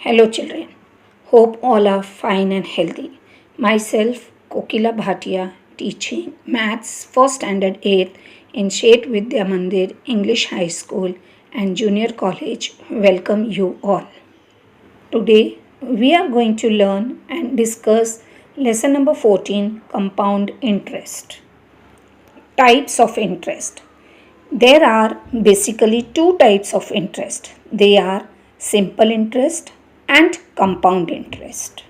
Hello children. Hope all are fine and healthy. Myself Kokila Bhatia teaching Maths first standard 8th in Shet Vidya Mandir English High School and Junior College welcome you all. Today we are going to learn and discuss lesson number 14 compound interest. Types of interest. There are basically two types of interest. They are simple interest and compound interest.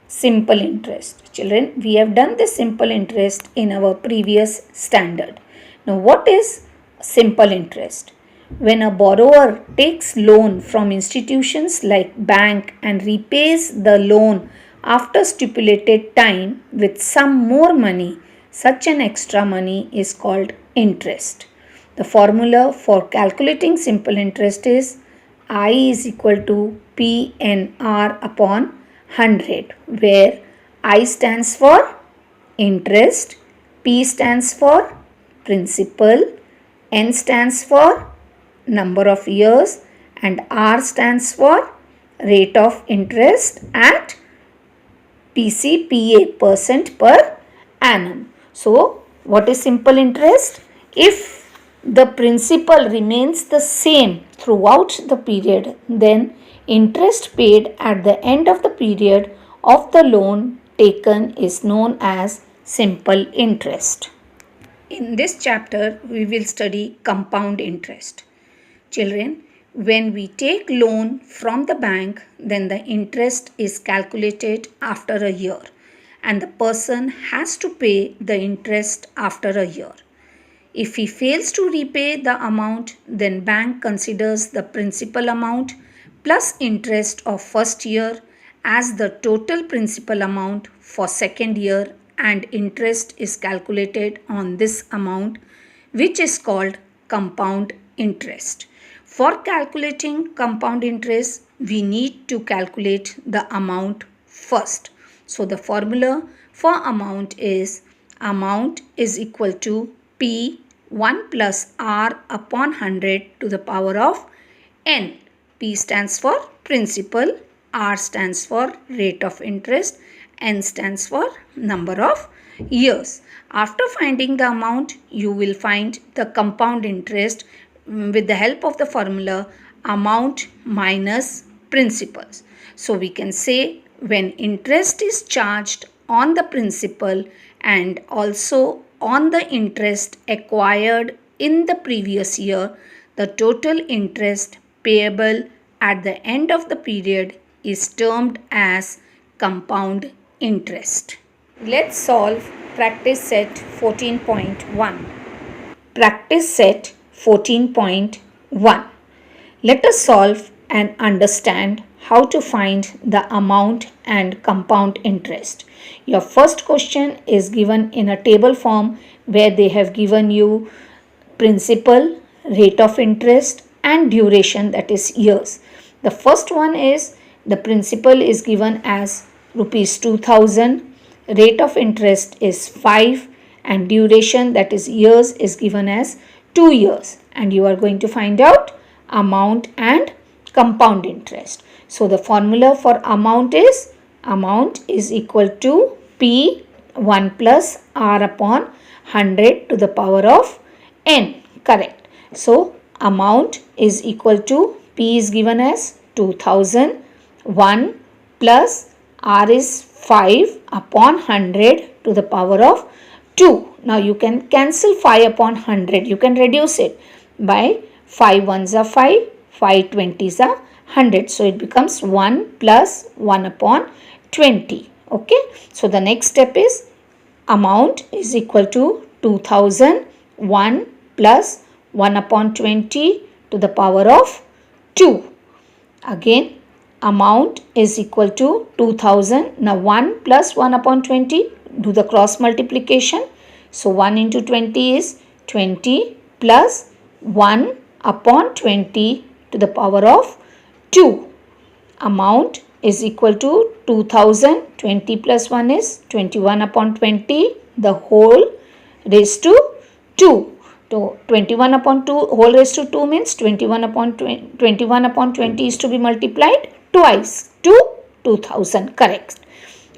Simple interest. Children, we have done the simple interest in our previous standard. Now, what is simple interest? When a borrower takes loan from institutions like bank and repays the loan after stipulated time with some more money, such an extra money is called interest. The formula for calculating simple interest is I is equal to PNR upon 100, where I stands for interest, P stands for principal, N stands for number of years, and R stands for rate of interest at PCPA percent per annum. So, what is simple interest? If the principal remains the same throughout the period, then interest paid at the end of the period of the loan taken is known as simple interest. In this chapter, we will study compound interest. Children, when we take loan from the bank, then the interest is calculated after a year and the person has to pay the interest after a year. If he fails to repay the amount, then bank considers the principal amount plus interest of first year as the total principal amount for second year, and interest is calculated on this amount, which is called compound interest. For calculating compound interest, we need to calculate the amount first. So the formula for amount is equal to P 1 plus R upon 100 to the power of N. P stands for principal, R stands for rate of interest, N stands for number of years. After finding the amount, you will find the compound interest with the help of the formula amount minus principals. So we can say when interest is charged on the principal and also on the interest acquired in the previous year, the total interest payable at the end of the period is termed as compound interest. Let's solve practice set 14.1. Practice set 14.1. Let us solve and understand how to find the amount and compound interest. Your first question is given in a table form where they have given you principal, rate of interest and duration, that is years. The first one is the principal is given as rupees 2000, rate of interest is 5 and duration, that is years, is given as 2 years, and you are going to find out amount and compound interest. So the formula for amount is equal to P 1 plus R upon 100 to the power of N. Correct. So amount is equal to P is given as 2000, 1 plus R is 5 upon 100 to the power of 2. Now you can cancel 5 upon 100. You can reduce it by 5 ones are 5, 5 20s are 100. So it becomes 1 plus 1 upon 20. Okay. So the next step is amount is equal to 2000, 1 plus 1 upon 20 to the power of 2. Again, amount is equal to 2000. Now 1 plus 1 upon 20, do the cross multiplication. So 1 into 20 is 20 plus 1 upon 20 to the power of 2. Amount is equal to 2000. 20 plus 1 is 21 upon 20, the whole raised to 2. So 21 upon 2 whole raised to 2 means 21 upon 20 is to be multiplied twice to 2000, correct.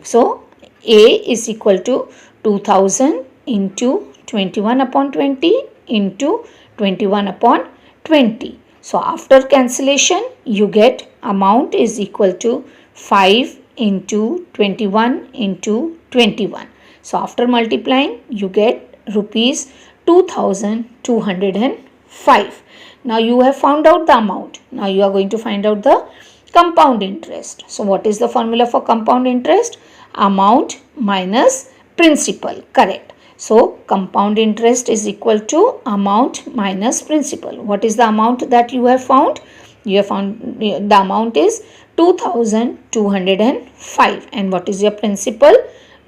So A is equal to 2000 into 21 upon 20 into 21 upon 20. So after cancellation you get amount is equal to 5 into 21 into 21. So after multiplying you get rupees 2205. Now you have found out the amount. Now you are going to find out the compound interest. So what is the formula for compound interest? Amount minus principal, correct. So compound interest is equal to amount minus principal. What is the amount that you have found? You have found the amount is 2205, and what is your principal?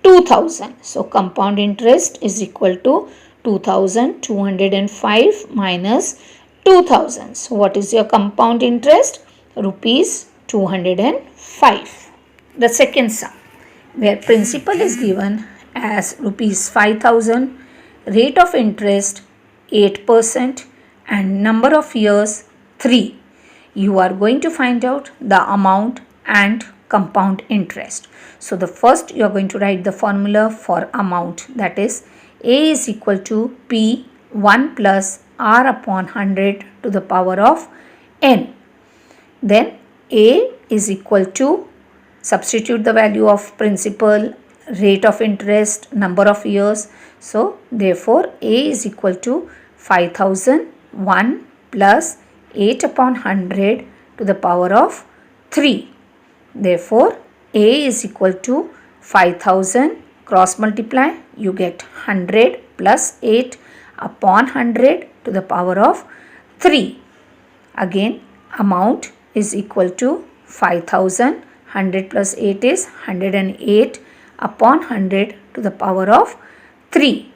2000. So compound interest is equal to 2205 minus 2000. So what is your compound interest? Rupees 205. The second sum, where principal is given as rupees 5000, rate of interest 8%, and number of years 3. You are going to find out the amount and compound interest. So the first you are going to write the formula for amount, that is A is equal to P 1 plus R upon 100 to the power of N. Then A is equal to, substitute the value of principal, rate of interest, number of years. So therefore A is equal to 5001 plus 8 upon 100 to the power of 3. Therefore A is equal to 5000, cross multiply, you get 100 plus 8 upon 100 to the power of 3. Again amount is equal to 5000, 100 plus 8 is 108 upon 100 to the power of 3.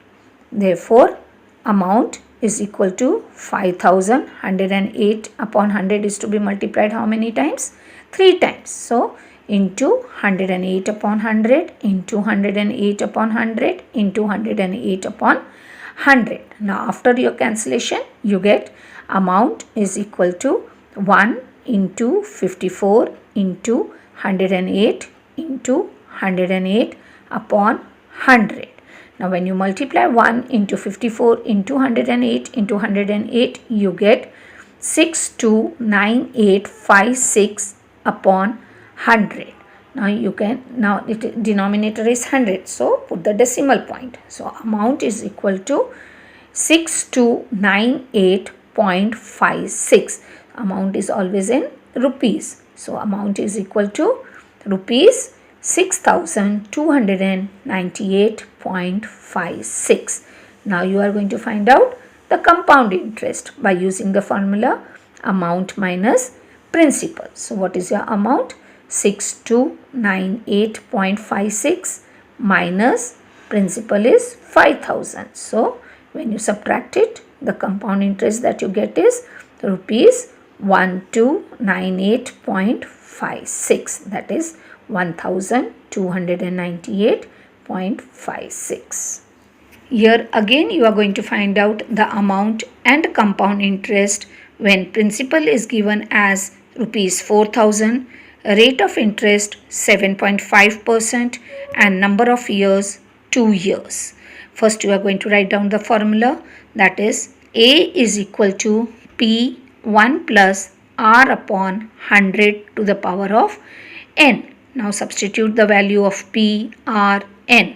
Therefore amount is equal to 5000, 108 upon 100 is to be multiplied how many times? 3 times. So into 108 upon 100 into 108 upon 100 into 108 upon 100. Now after your cancellation you get amount is equal to 1 into 54 into 108 into 108 upon 100. Now when you multiply 1 into 54 into 108 into 108, you get 629856 upon 100. Now you can, now denominator is 100, so put the decimal point. So amount is equal to 6298.56. Amount is always in rupees. So amount is equal to rupees 6298.56. Now you are going to find out the compound interest by using the formula amount minus principal. So what is your amount? 6298.56 minus principal is 5000. So when you subtract it, the compound interest that you get is rupees 1298.56, that is 1298.56. Here again you are going to find out the amount and compound interest when principal is given as rupees 4000, rate of interest 7.5%, and number of years 2 years. First you are going to write down the formula, that is A is equal to P 1 plus R upon 100 to the power of N. Now substitute the value of P, R, N.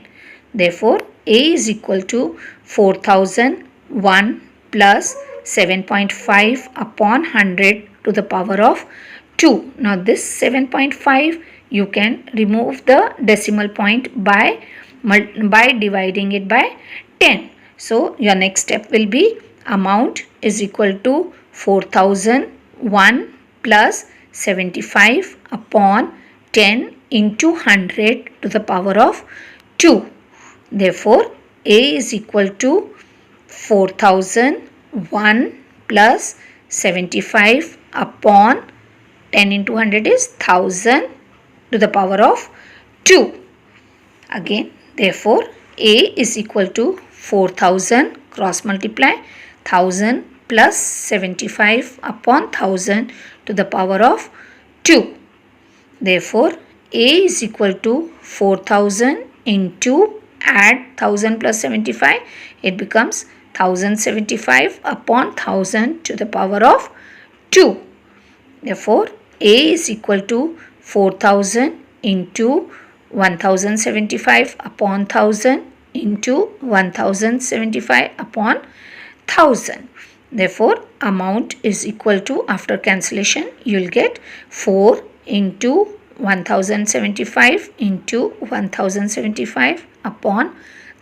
Therefore A is equal to 4001 plus 7.5 upon 100 to the power of 2. Now this 7.5 you can remove the decimal point by dividing it by 10. So your next step will be amount is equal to 4001 plus 75 upon 10 into 100 to the power of 2. Therefore A is equal to 4001 plus 75 upon 10 into 100 is 1000 to the power of 2. Again therefore A is equal to 4000, cross multiply, 1000 plus 75 upon 1000 to the power of 2. Therefore, A is equal to 4000 into, add 1000 plus 75, it becomes 1075 upon 1000 to the power of 2. Therefore, A is equal to 4000 into 1075 upon 1000 into 1075 upon 1000. Therefore, amount is equal to, after cancellation, you will get 4 into 1075 into 1075 upon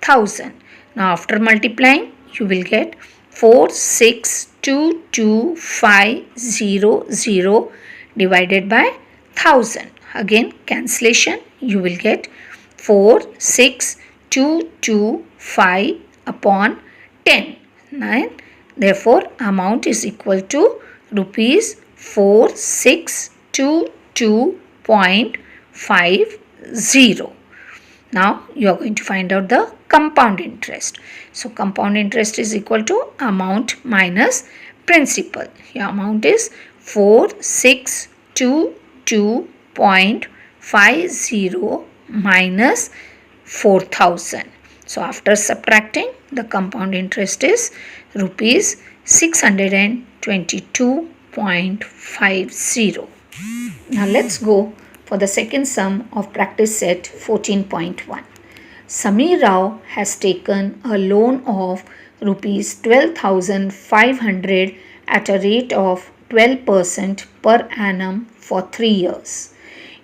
1000. Now, after multiplying, you will get 4622500 divided by 1000. Again, cancellation, you will get 46225 upon 10. 9. Therefore, amount is equal to rupees 4622.50. Now, you are going to find out the compound interest. So, compound interest is equal to amount minus principal. Your amount is 4622.50 minus 4000. So, after subtracting, the compound interest is rupees 622.50. Now, let's go for the second sum of practice set 14.1. Samir Rao has taken a loan of rupees 12,500 at a rate of 12% per annum for 3 years.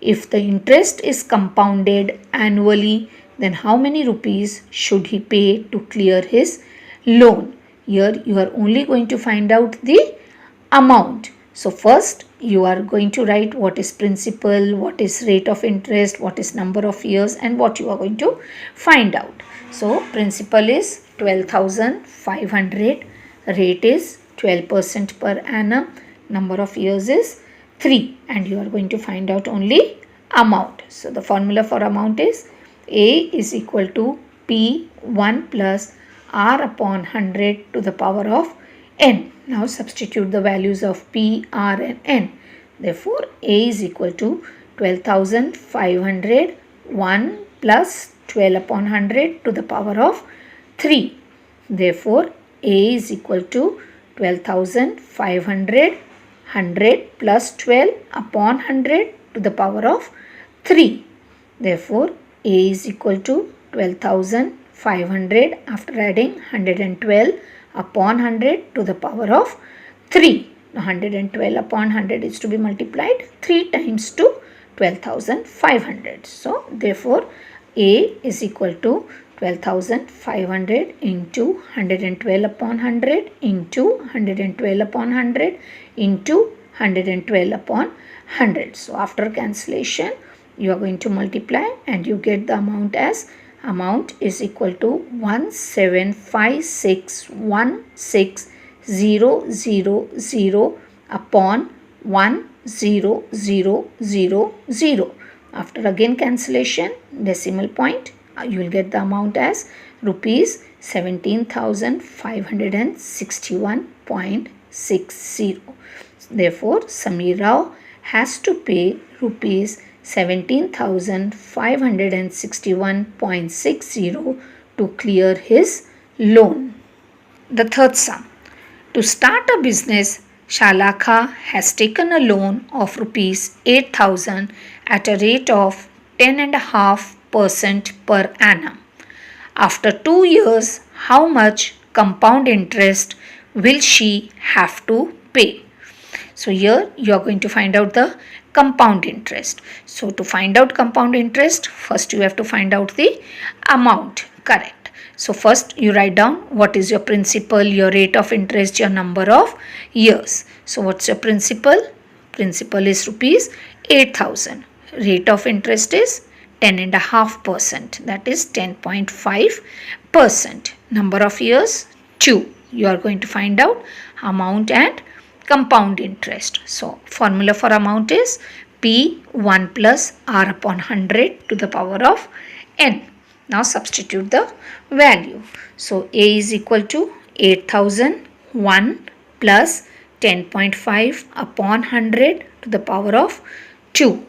If the interest is compounded annually, then how many rupees should he pay to clear his loan? Here you are only going to find out the amount. So first you are going to write what is principal, what is rate of interest, what is number of years, and what you are going to find out. So principal is 12,500, rate is 12% per annum, number of years is 3, and you are going to find out only amount. So the formula for amount is A is equal to P1 plus R upon 100 to the power of n. Now substitute the values of P, R and n. Therefore, A is equal to 12,500, 1 plus 12 upon 100 to the power of 3. Therefore, A is equal to 12,500, 100 plus 12 upon 100 to the power of 3. Therefore, A is equal to 12,500 after adding 112 upon 100 to the power of 3. Now 112 upon 100 is to be multiplied 3 times to 12,500. So therefore A is equal to 12,500 into 112 upon 100 into 112 upon 100 into 112 upon 100. So after cancellation, you are going to multiply and you get the amount as amount is equal to 17561600 upon 10000. After again cancellation, decimal point, you will get the amount as rupees 17,561.60. Therefore, Samir Rao has to pay rupees 17,561.60 to clear his loan. The third sum. To start a business, Shalakha has taken a loan of rupees 8,000 at a rate of 10.5% per annum. After 2 years, how much compound interest will she have to pay? So here you are going to find out the compound interest. So to find out compound interest, first you have to find out the amount, correct. So first you write down what is your principal, your rate of interest, your number of years. So what's your principal? Principal is rupees 8,000. Rate of interest is 10.5%, that is 10.5%. Number of years 2. You are going to find out amount and compound interest. So formula for amount is P1 plus R upon 100 to the power of n. Now substitute the value. So A is equal to 8,001 plus 10.5 upon 100 to the power of 2.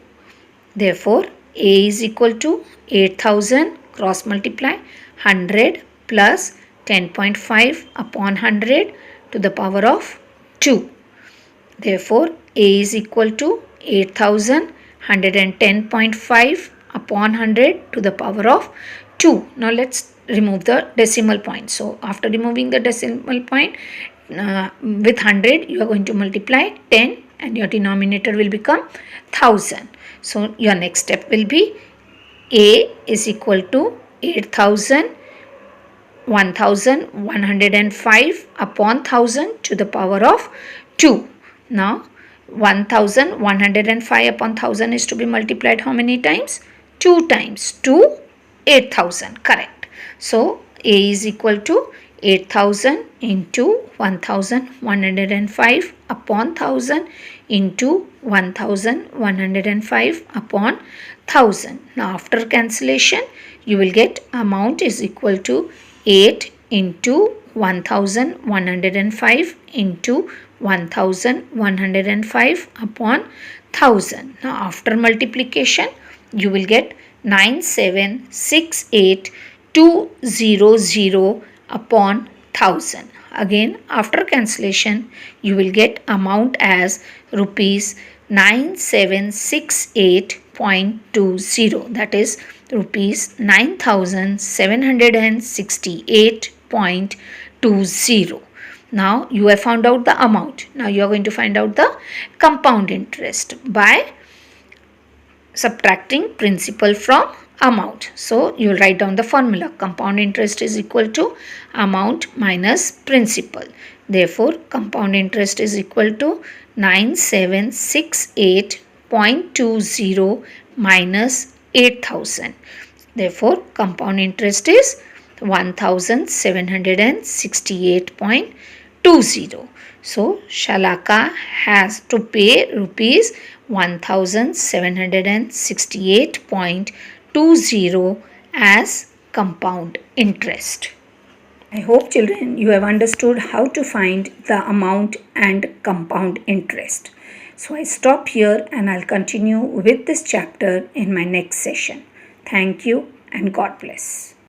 Therefore, A is equal to 8,000, cross multiply 100 plus 10.5 upon 100 to the power of 2. Therefore, A is equal to 8,000, 110.5 upon 100 to the power of 2. Now let's remove the decimal point. So after removing the decimal point, with 100 you are going to multiply 10 and your denominator will become 1000. So your next step will be A is equal to 8,000, 1,105 upon 1,000 to the power of 2. Now 1,105 upon 1,000 is to be multiplied how many times? 2 times. 2, 8,000. Correct. So A is equal to 8,000 into 1,105 upon 1,000 into 1,105 upon 1,000. Now after cancellation you will get amount is equal to 8 into 1,105 into 1,105 upon 1,000. Now after multiplication you will get 9768200 upon 1,000. Again after cancellation you will get amount as rupees 9768.20, that is rupees 9,768.20. Now you have found out the amount. Now you are going to find out the compound interest by subtracting principal from amount. So you will write down the formula. Compound interest is equal to amount minus principal. Therefore compound interest is equal to 9768.20 minus 8,000. Therefore compound interest is 1,768.20. So Shalaka has to pay rupees 1,768.20 as compound interest. I hope children you have understood how to find the amount and compound interest. So I stop here and I'll continue with this chapter in my next session. Thank you and God bless.